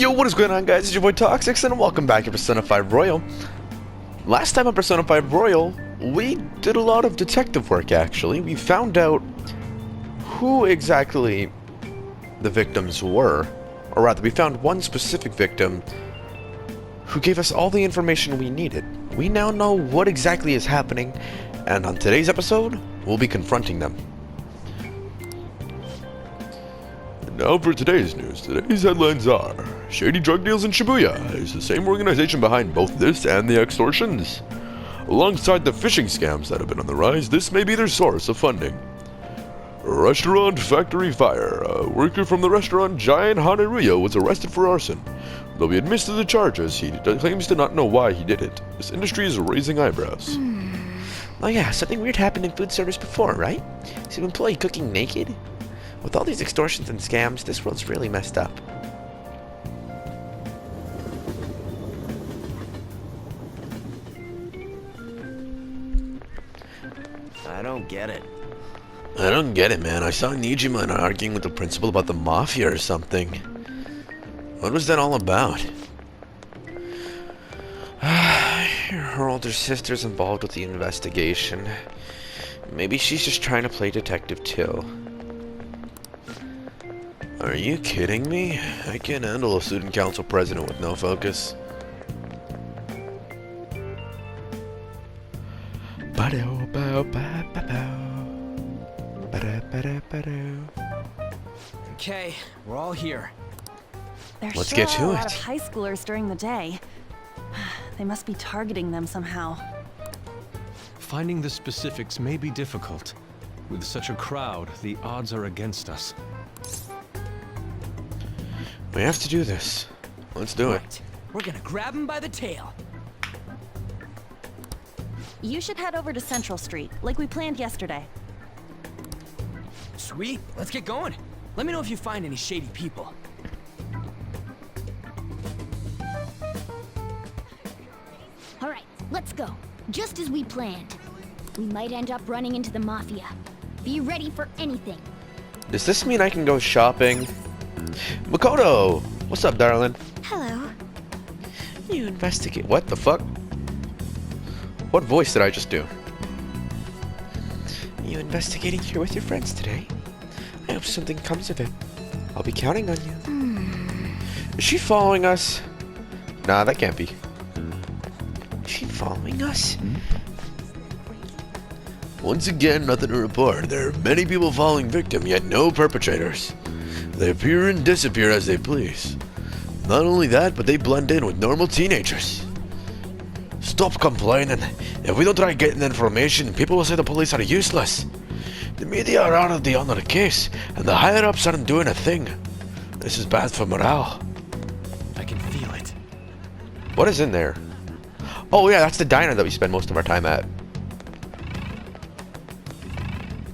Yo, what is going on, guys? It's your boy Toxix, and welcome back to Persona 5 Royal. Last time on Persona 5 Royal, we did a lot of detective work, actually. We found out who exactly the victims were. Or rather, we found one specific victim who gave us all the information we needed. We now know what exactly is happening, and on today's episode, we'll be confronting them. Now for today's news. Today's headlines are: shady drug deals in Shibuya is the same organization behind both this and the extortions. Alongside the phishing scams that have been on the rise, this may be their source of funding. Restaurant factory fire. A worker from the restaurant Giant Haneruya was arrested for arson. Though he admits to the charges, he claims to not know why he did it. This industry is raising eyebrows. Oh yeah, something weird happened in food service before, right? Some employee cooking naked? With all these extortions and scams, this world's really messed up. I don't get it. I don't get it, man. I saw Nijima arguing with the principal about the mafia or something. What was that all about? Her older sister's involved with the investigation. Maybe she's just trying to play detective too. Are you kidding me? I can't handle a student council president with no focus. Okay, we're all here. There's Let's sure get to a lot it. of high schoolers during the day. They must be targeting them somehow. Finding the specifics may be difficult. With such a crowd, the odds are against us. We have to do this. Let's do it. Right. We're gonna grab him by the tail. You should head over to Central Street, like we planned yesterday. Sweet, let's get going. Let me know if you find any shady people. All right, let's go. Just as we planned. We might end up running into the mafia. Be ready for anything. Does this mean I can go shopping? Makoto! What's up, darling? Hello. You investigate. What the fuck? What voice did I just do? You investigating here with your friends today? I hope something comes of it. I'll be counting on you. Is she following us? Nah, that can't be. Is she following us? Once again, nothing to report. There are many people following victim, yet no perpetrators. They appear and disappear as they please. Not only that, but they blend in with normal teenagers. Stop complaining. If we don't try getting the information, people will say the police are useless. The media are out of on the case, and the higher-ups aren't doing a thing. This is bad for morale. I can feel it. What is in there? Oh yeah, that's the diner that we spend most of our time at.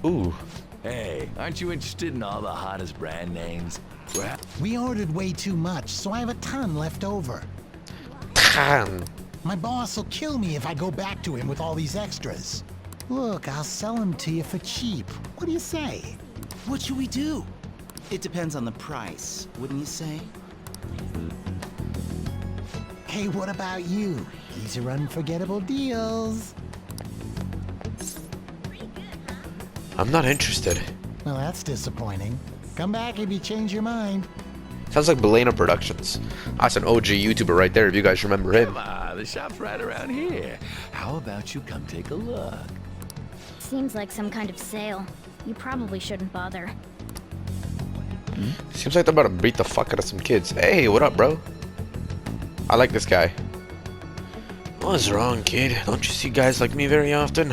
Ooh. Hey, aren't you interested in all the hottest brand names? We ordered way too much, so I have a ton left over. Tan. My boss will kill me if I go back to him with all these extras. Look, I'll sell them to you for cheap. What do you say? What should we do? It depends on the price, wouldn't you say? Hey, what about you? These are unforgettable deals. I'm not interested. Well, that's disappointing. Come back if you change your mind. Sounds like Belena Productions. That's an OG YouTuber right there, if you guys remember him. Come on, the shop's right around here. How about you come take a look? Seems like some kind of sale. You probably shouldn't bother. Seems like they're about to beat the fuck out of some kids. Hey, what up, bro? I like this guy. What's wrong, kid? Don't you see guys like me very often?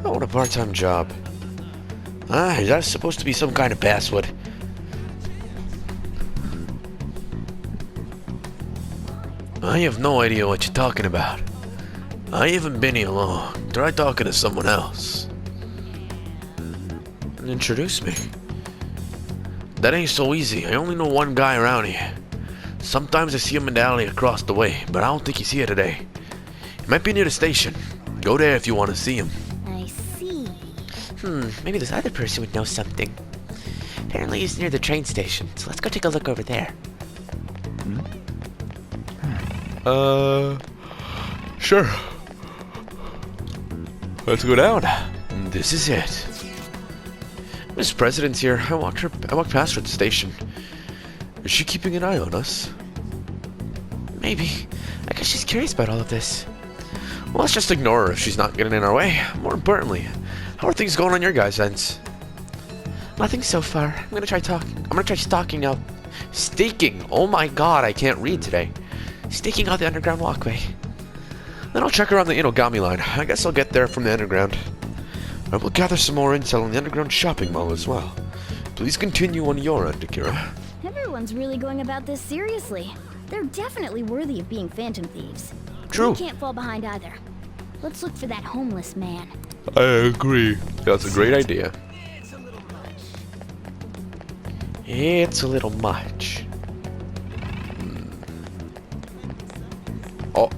I want a part-time job. Ah, is that supposed to be some kind of password? I have no idea what you're talking about. I haven't been here long. Try talking to someone else. Introduce me. That ain't so easy. I only know one guy around here. Sometimes I see him in the alley across the way, but I don't think he's here today. He might be near the station. Go there if you want to see him. I see. Maybe this other person would know something. Apparently he's near the train station, so let's go take a look over there. Sure. Let's go down. This is it. Miss President's here. I walked past her at the station. Is she keeping an eye on us? Maybe. I guess she's curious about all of this. Well, let's just ignore her if she's not getting in our way. More importantly, how are things going on your guys' ends? Nothing so far. I'm gonna try stalking out. Staking! Oh my god, I can't read today. Staking out the underground walkway. Then I'll check around the Inogami line. I guess I'll get there from the underground. I will gather some more intel on the underground shopping mall as well. Please continue on your end, Akira. Everyone's really going about this seriously. They're definitely worthy of being phantom thieves. True. We can't fall behind either. Let's look for that homeless man. I agree. That's a great idea. It's a little much. Oh.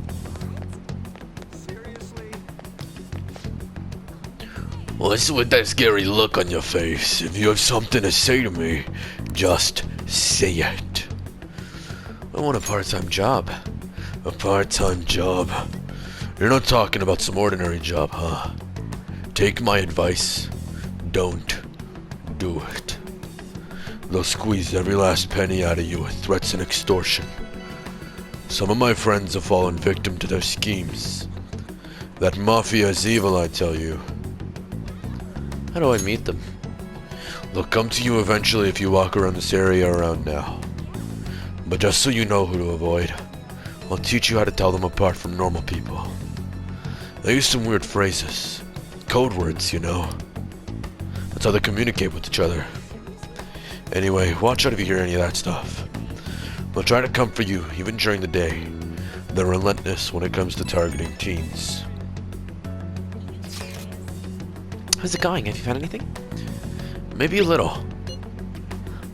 What's with that scary look on your face? If you have something to say to me, just say it. I want a part-time job. A part-time job? You're not talking about some ordinary job, huh? Take my advice. Don't do it. They'll squeeze every last penny out of you with threats and extortion. Some of my friends have fallen victim to their schemes. That mafia is evil, I tell you. How do I meet them? They'll come to you eventually if you walk around this area around now. But just so you know who to avoid, I'll teach you how to tell them apart from normal people. They use some weird phrases. Code words, you know. That's how they communicate with each other. Anyway, watch out if you hear any of that stuff. They'll try to come for you, even during the day. They're relentless when it comes to targeting teens. How's it going? Have you found anything? Maybe a little.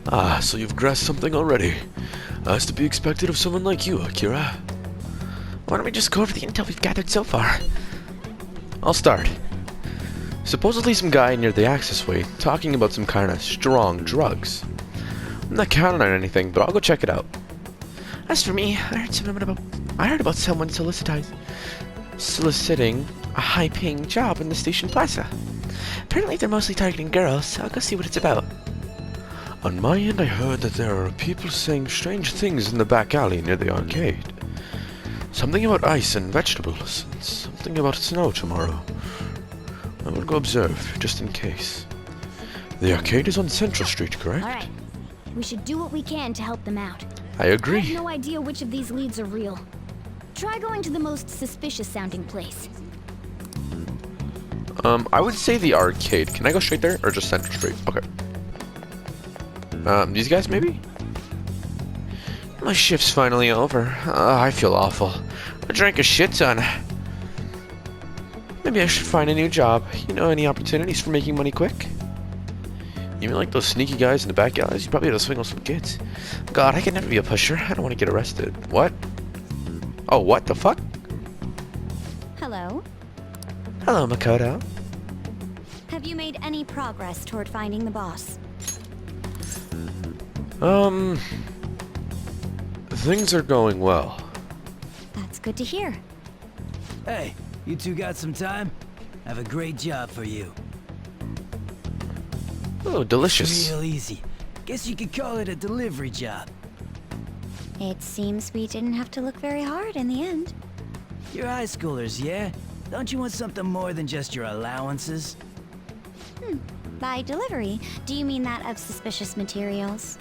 Ah, so you've grasped something already. As to be expected of someone like you, Akira. Why don't we just go over the intel we've gathered so far? I'll start. Supposedly some guy near the access way talking about some kind of strong drugs. I'm not counting on anything, but I'll go check it out. As for me, I heard about someone soliciting a high-paying job in the station plaza. Apparently they're mostly targeting girls, so I'll go see what it's about. On my end, I heard that there are people saying strange things in the back alley near the arcade. Something about ice and vegetables, and something about snow tomorrow. I will go observe, just in case. The arcade is on Central Street, correct? Alright. We should do what we can to help them out. I I agree. have no idea which of these leads are real. Try going to the most suspicious sounding place. I would say the arcade. Can I go straight there, or just Central Street? Okay. These guys, maybe? My shift's finally over. I feel awful. I drank a shit ton. Maybe I should find a new job. You know any opportunities for making money quick? You mean like those sneaky guys in the back alleys? You probably have to swing on some kids. God, I can never be a pusher. I don't want to get arrested. What? Oh, what the fuck? Hello? Hello, Makoto. Have you made any progress toward finding the boss? Things are going well. That's good to hear. Hey, you two got some time? I have a great job for you. Oh, delicious. Real easy. Guess you could call it a delivery job. It seems we didn't have to look very hard in the end. You're high schoolers, yeah? Don't you want something more than just your allowances? By delivery, do you mean that of suspicious materials?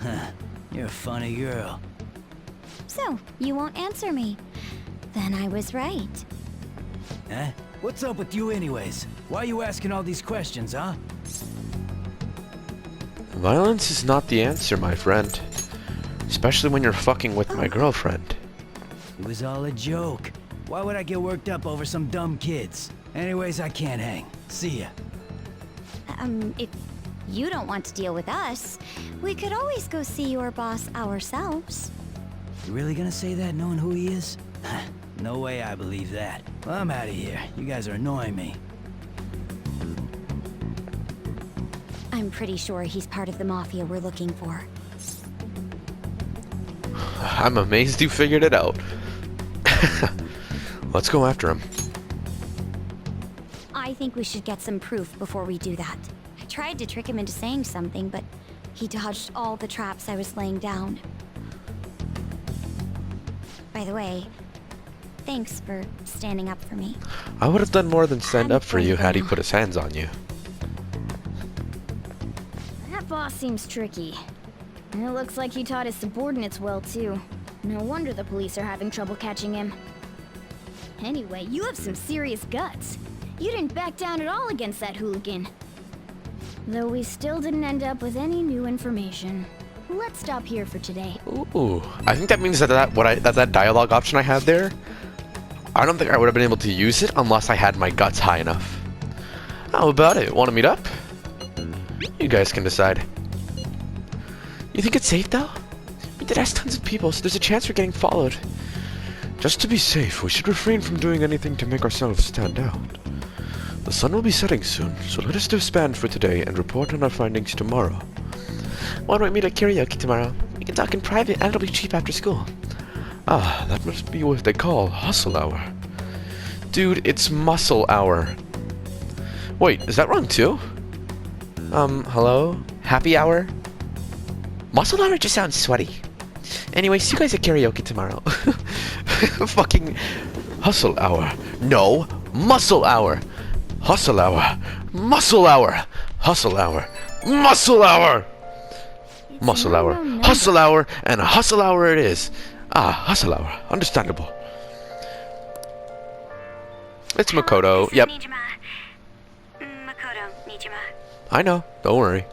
Huh. You're a funny girl. So, you won't answer me. Then I was right. Huh? What's up with you anyways? Why are you asking all these questions, huh? Violence is not the answer, my friend. Especially when you're fucking with my girlfriend. It was all a joke. Why would I get worked up over some dumb kids? Anyways, I can't hang. See ya. If you don't want to deal with us, we could always go see your boss ourselves. You really gonna say that knowing who he is? No way I believe that. Well, I'm out of here. You guys are annoying me. I'm pretty sure he's part of the mafia we're looking for. I'm amazed you figured it out. Let's go after him. I think we should get some proof before we do that. I tried to trick him into saying something, but he dodged all the traps I was laying down. By the way, thanks for standing up for me. I would have done more than stand up for you had he put his hands on you. That boss seems tricky. And it looks like he taught his subordinates well, too. No wonder the police are having trouble catching him. Anyway, you have some serious guts. You didn't back down at all against that hooligan. Though we still didn't end up with any new information. Let's stop here for today. Ooh, I think that means that that dialogue option I had there, I don't think I would have been able to use it unless I had my guts high enough. How about it? Want to meet up? You guys can decide. You think it's safe though? We did ask tons of people, so there's a chance we're getting followed. Just to be safe, we should refrain from doing anything to make ourselves stand out. The sun will be setting soon, so let us disband for today and report on our findings tomorrow. Why don't we meet at karaoke tomorrow? We can talk in private and it'll be cheap after school. Ah, that must be what they call hustle hour. Dude, it's muscle hour. Wait, is that wrong too? Hello? Happy hour? Muscle hour just sounds sweaty. Anyway, see you guys at karaoke tomorrow. Fucking hustle hour. No, muscle hour. Hustle hour. Muscle hour. Hustle hour. Muscle hour. Muscle hour. Hustle hour and a hustle hour it is. Ah, hustle hour. Understandable. It's Makoto. Yep. Makoto, Nijima. I know. Don't worry.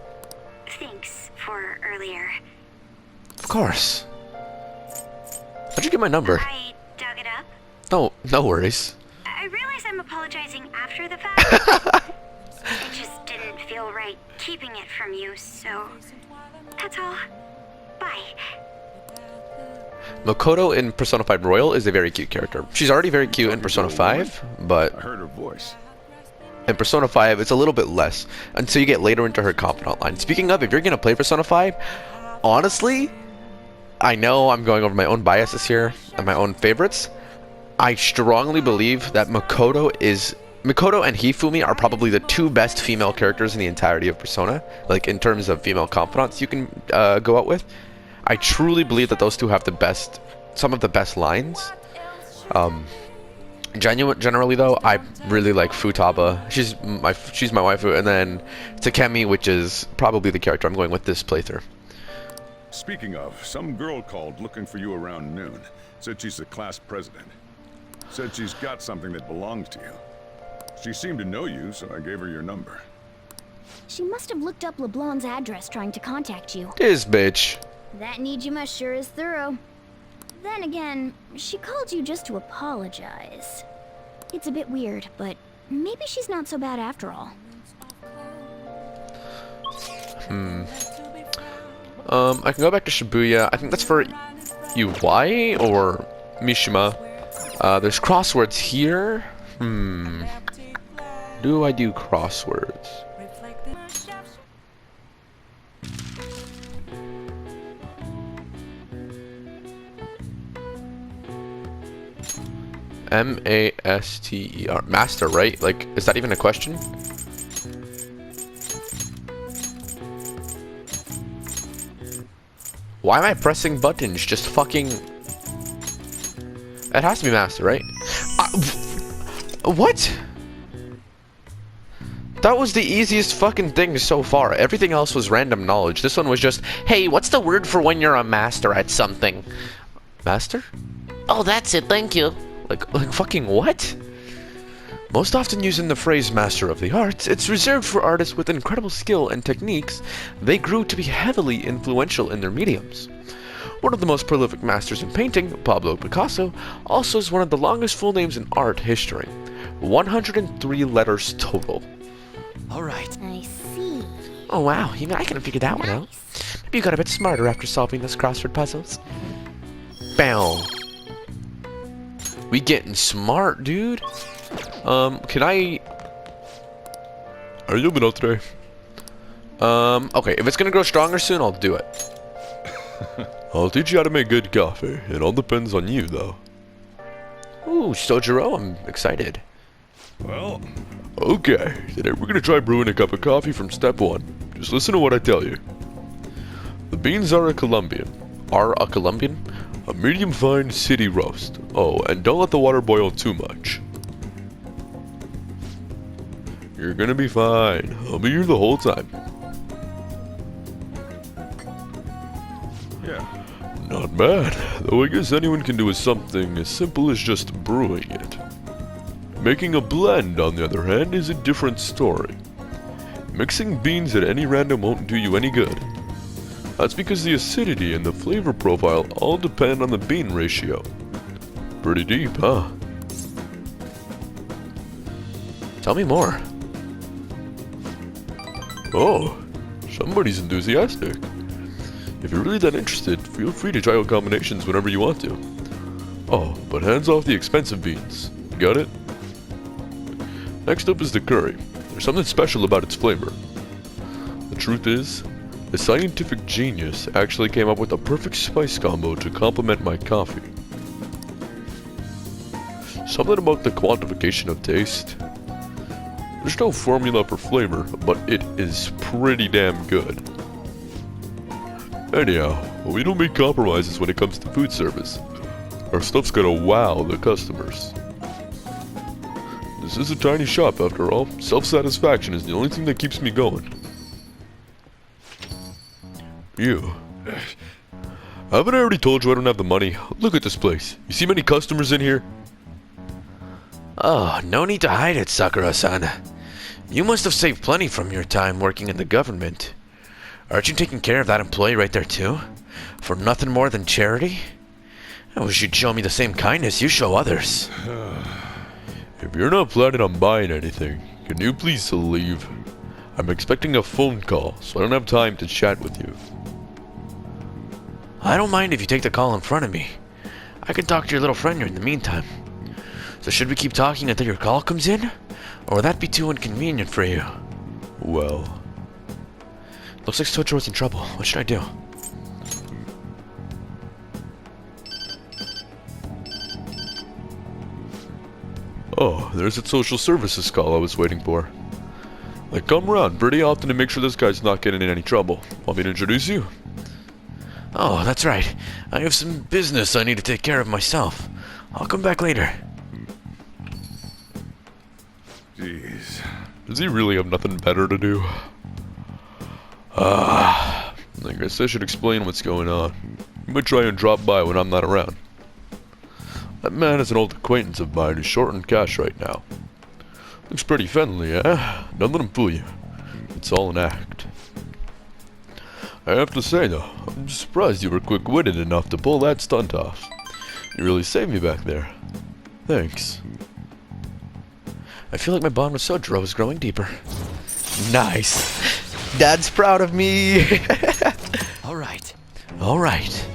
Thanks for earlier. Of course. How'd you get my number? I dug it up. No worries. I realize I'm apologizing after the fact. It just didn't feel right keeping it from you, so that's all. Bye. Makoto in Persona 5 Royal is a very cute character. She's already very cute in Persona 5, but I heard her voice. in Persona 5 it's a little bit less until you get later into her confidant line. Speaking of, if you're gonna play Persona 5, honestly, I know I'm going over my own biases here and my own favorites. I strongly believe that Makoto and Hifumi are probably the two best female characters in the entirety of Persona, like in terms of female confidants you can go out with. I truly believe that those two have some of the best lines. Generally though, I really like Futaba. She's my waifu, and then Takemi, which is probably the character I'm going with this playthrough. Speaking of, some girl called looking for you around noon. Said she's the class president. Said she's got something that belongs to you. She seemed to know you, so I gave her your number. She must have looked up LeBlanc's address trying to contact you. This bitch. That Nijima sure is thorough. Then again, she called you just to apologize. It's a bit weird, but maybe she's not so bad after all. I can go back to Shibuya. I think that's for Uwai or Mishima. There's crosswords here. Do I do crosswords? M-A-S-T-E-R. Master, right? Like, is that even a question? Why am I pressing buttons? Just fucking... It has to be master, right? What? That was the easiest fucking thing so far. Everything else was random knowledge. This one was just, hey, what's the word for when you're a master at something? Master? Oh, that's it, thank you. Like fucking what? Most often using the phrase master of the arts, it's reserved for artists with incredible skill and techniques. They grew to be heavily influential in their mediums. One of the most prolific masters in painting, Pablo Picasso, also is one of the longest full names in art history. 103 letters total. Alright. I see. Oh wow, even I can figure that one out. Maybe you got a bit smarter after solving those crossword puzzles. Bam. We getting smart, dude. Can I... Are you today? Okay, if it's gonna grow stronger soon, I'll do it. I'll teach you how to make good coffee. It all depends on you, though. Ooh, Sojiro, I'm excited. Well, Okay, today we're gonna try brewing a cup of coffee from step 1. Just listen to what I tell you. The beans are a Colombian. A medium fine city roast. Oh, and don't let the water boil too much. You're gonna be fine. I'll be here the whole time. yeah. Not bad, though I guess anyone can do something as simple as just brewing it. Making a blend, on the other hand, is a different story. Mixing beans at any random won't do you any good. That's because the acidity and the flavor profile all depend on the bean ratio. Pretty deep, huh? Tell me more. Oh, somebody's enthusiastic. If you're really that interested, feel free to try out combinations whenever you want to. Oh, but hands off the expensive beans. Got it? Next up is the curry. There's something special about its flavor. The truth is, the scientific genius actually came up with a perfect spice combo to complement my coffee. Something about the quantification of taste. There's no formula for flavor, but it is pretty damn good. Anyhow, we don't make compromises when it comes to food service. Our stuff's gonna wow the customers. This is a tiny shop after all. Self-satisfaction is the only thing that keeps me going. You. Haven't I already told you I don't have the money? Look at this place. You see many customers in here? Oh, no need to hide it, Sakura-san. You must have saved plenty from your time working in the government. Aren't you taking care of that employee right there too? For nothing more than charity? I wish you'd show me the same kindness you show others. If you're not planning on buying anything, can you please leave? I'm expecting a phone call, so I don't have time to chat with you. I don't mind if you take the call in front of me. I can talk to your little friend here in the meantime. So should we keep talking until your call comes in? Or would that be too inconvenient for you? Well... Looks like Sojiro's in trouble. What should I do? Oh, there's that social services call I was waiting for. They come around pretty often to make sure this guy's not getting in any trouble. Want me to introduce you? Oh, that's right. I have some business I need to take care of myself. I'll come back later. Jeez. Does he really have nothing better to do? I guess I should explain what's going on. You might try and drop by when I'm not around. That man is an old acquaintance of mine who's short on cash right now. Looks pretty friendly, eh? Don't let him fool you. It's all an act. I have to say though, I'm surprised you were quick-witted enough to pull that stunt off. You really saved me back there. Thanks. I feel like my bond with Sojiro is growing deeper. Nice. Dad's proud of me. All right. All right.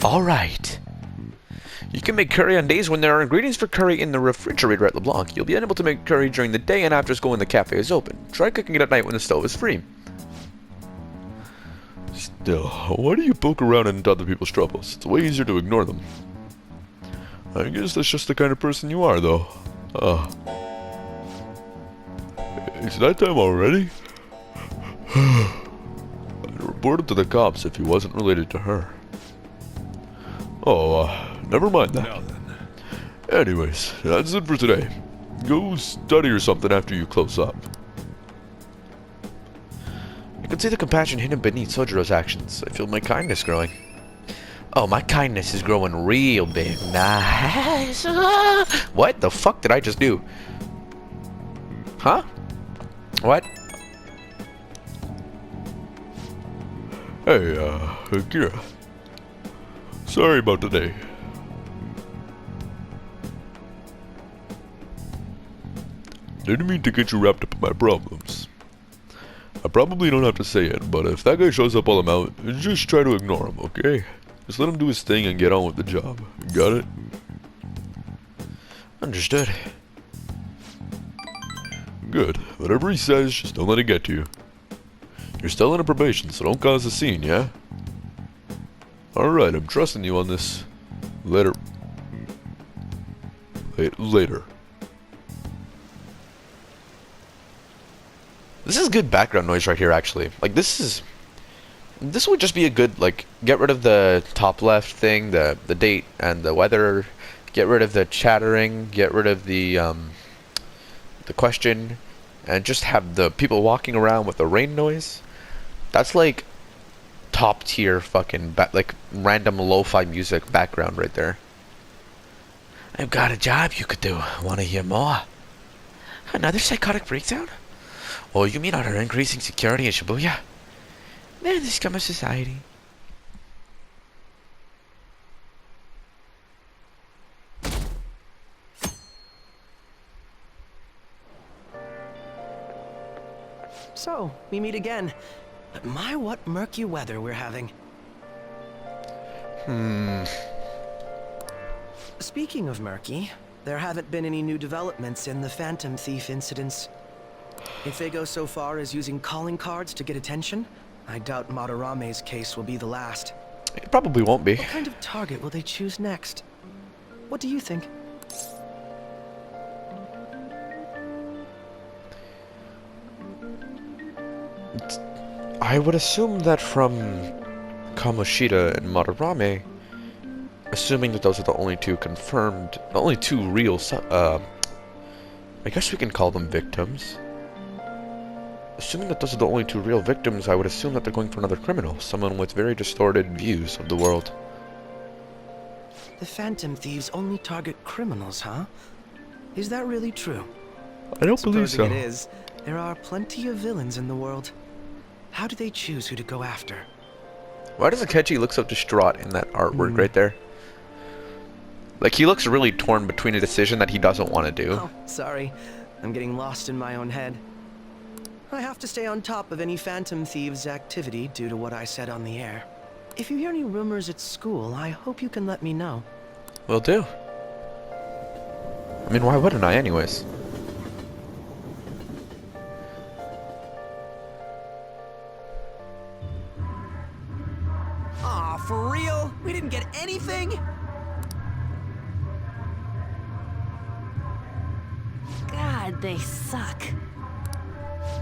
All right. You can make curry on days when there are ingredients for curry in the refrigerator at LeBlanc. You'll be unable to make curry during the day and after school when the cafe is open. Try cooking it at night when the stove is free. Still, why do you poke around into other people's troubles? It's way easier to ignore them. I guess that's just the kind of person you are, though. It's that time already? I'd report him to the cops if he wasn't related to her. Oh, never mind that. Now then. Anyways, that's it for today. Go study or something after you close up. I can see the compassion hidden beneath Sojiro's actions. I feel my kindness growing. Oh, my kindness is growing real big. Nice. What the fuck did I just do? Huh? What? Hey, Kira. Sorry about today. Didn't mean to get you wrapped up in my problems. I probably don't have to say it, but if that guy shows up while I'm out, just try to ignore him, okay? Just let him do his thing and get on with the job. Got it? Understood. Good. Whatever he says, just don't let it get to you. You're still in a probation, so don't cause a scene, yeah? Alright, I'm trusting you on this. Later. Later. This is good background noise right here, actually. Like, this would just be a good, like, get rid of the top left thing, the date and the weather, get rid of the chattering, get rid of the question, and just have the people walking around with the rain noise. That's like top tier fucking like random lo-fi music background right there. I've got a job you could do. Want to hear more? Another psychotic breakdown? Oh, you mean our increasing security in Shibuya? Man, this scum of society. So, we meet again. But my, what murky weather we're having. Speaking of murky, there haven't been any new developments in the Phantom Thief incidents. If they go so far as using calling cards to get attention, I doubt Madarame's case will be the last. It probably won't be. What kind of target will they choose next? What do you think? I would assume that from Kamoshida and Madarame, assuming that those are the only two confirmed, the only two real, I guess we can call them victims. Assuming that those are the only two real victims, I would assume that they're going for another criminal, someone with very distorted views of the world. The Phantom Thieves only target criminals, huh? Is that really true? I don't believe so. Supposing it is, there are plenty of villains in the world. How do they choose who to go after? Why does Akechi look so distraught in that artwork right there? Like, he looks really torn between a decision that he doesn't want to do. Oh, sorry. I'm getting lost in my own head. I have to stay on top of any Phantom Thieves' activity due to what I said on the air. If you hear any rumors at school, I hope you can let me know. Will do. I mean, why wouldn't I anyways? Aw, for real? We didn't get anything? God, they suck.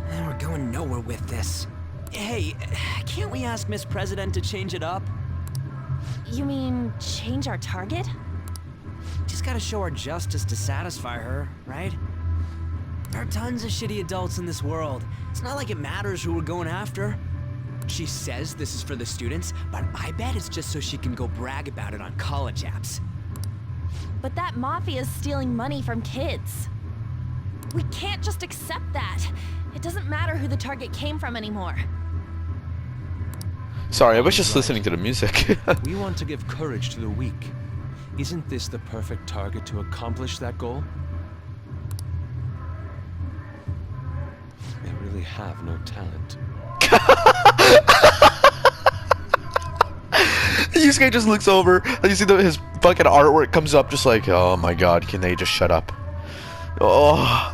And we're going nowhere with this. Hey, can't we ask Miss President to change it up? You mean change our target? Just gotta show our justice to satisfy her, right? There are tons of shitty adults in this world. It's not like it matters who we're going after. She says this is for the students, but I bet it's just so she can go brag about it on college apps. But that mafia is stealing money from kids. We can't just accept that. It doesn't matter who the target came from anymore. Sorry, I was just listening to the music. We want to give courage to the weak. Isn't this the perfect target to accomplish that goal? They really have no talent. Yusuke just looks over, and you see his fucking artwork comes up just like, oh my god, can they just shut up? Oh,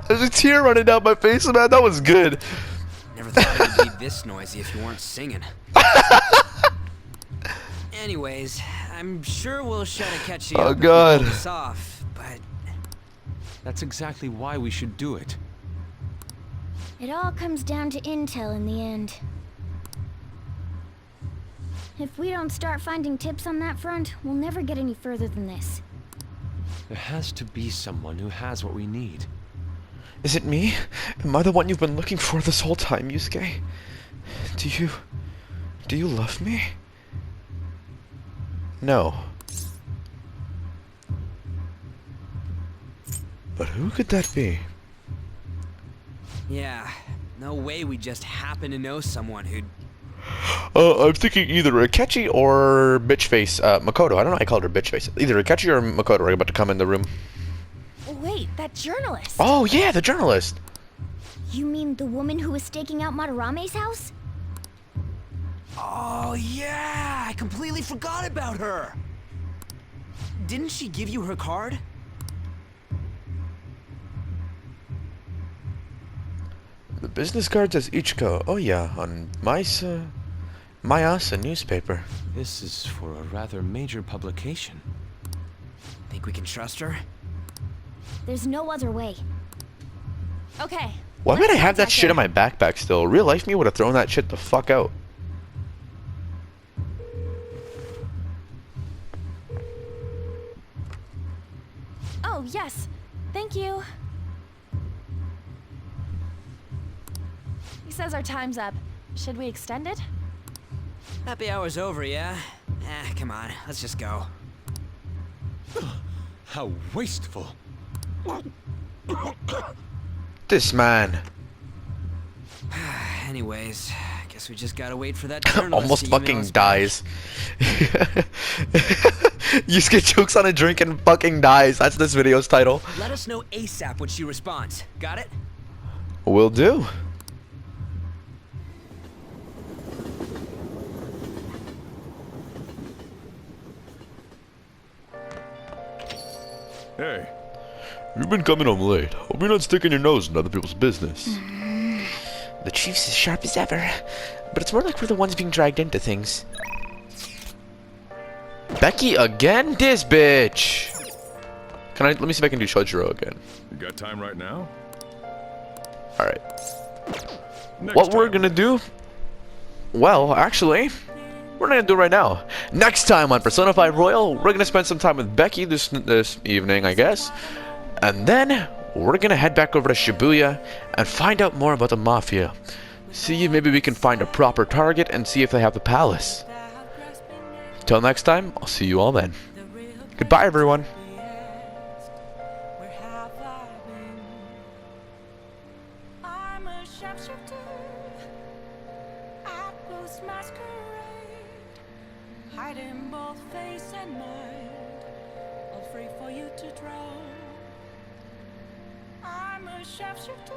there's a tear running down my face, man. That was good. Never thought it would be this noisy if you weren't singing. Anyways, I'm sure we'll shut Akechi up if we pull this off, but... That's exactly why we should do it. It all comes down to intel in the end. If we don't start finding tips on that front, we'll never get any further than this. There has to be someone who has what we need. Is it me? Am I the one you've been looking for this whole time, Yusuke? Do you love me? No. But who could that be? Yeah, no way we just happen to know someone who'd... I'm thinking either Akechi or Bitchface, Makoto. I don't know why I called her Bitchface. Either Akechi or Makoto are about to come in the room. Wait, that journalist! Oh yeah, the journalist! You mean the woman who was staking out Madarame's house? Oh yeah, I completely forgot about her! Didn't she give you her card? The business cards as Ichiko. Oh yeah, on Mayasa newspaper. This is for a rather major publication. Think we can trust her? There's no other way. Okay. Why would I have that contact shit her. in my backpack still? Real life me would have thrown that shit the fuck out. Oh, yes. Thank you. He says our time's up. Should we extend it? Happy hour's over, yeah? Come on, let's just go. How wasteful. This man. Anyways, guess we just gotta wait for that journalist Almost to email fucking us back. dies. Yusuke chokes on a drink and fucking dies. That's this video's title. Let us know ASAP when she responds. Got it? Will do. Hey, You've been coming home late. Hope you're not sticking your nose in other people's business. The chief's as sharp as ever, but it's more like we're the ones being dragged into things. Becky again? This bitch! Let me see if I can do Shojiro again. you got time right now? Alright. Next What we're time. gonna do? Well, actually, we're gonna do it right now. Next time on Persona 5 Royal, we're gonna spend some time with Becky this evening, I guess. And then, we're gonna head back over to Shibuya and find out more about the mafia. See if maybe we can find a proper target and see if they have the palace. Till next time, I'll see you all then. Goodbye, everyone. I'm a sharpshooter, ATLUS masquerade, hiding both face and mind, all free for you to draw. I'm a sharpshooter,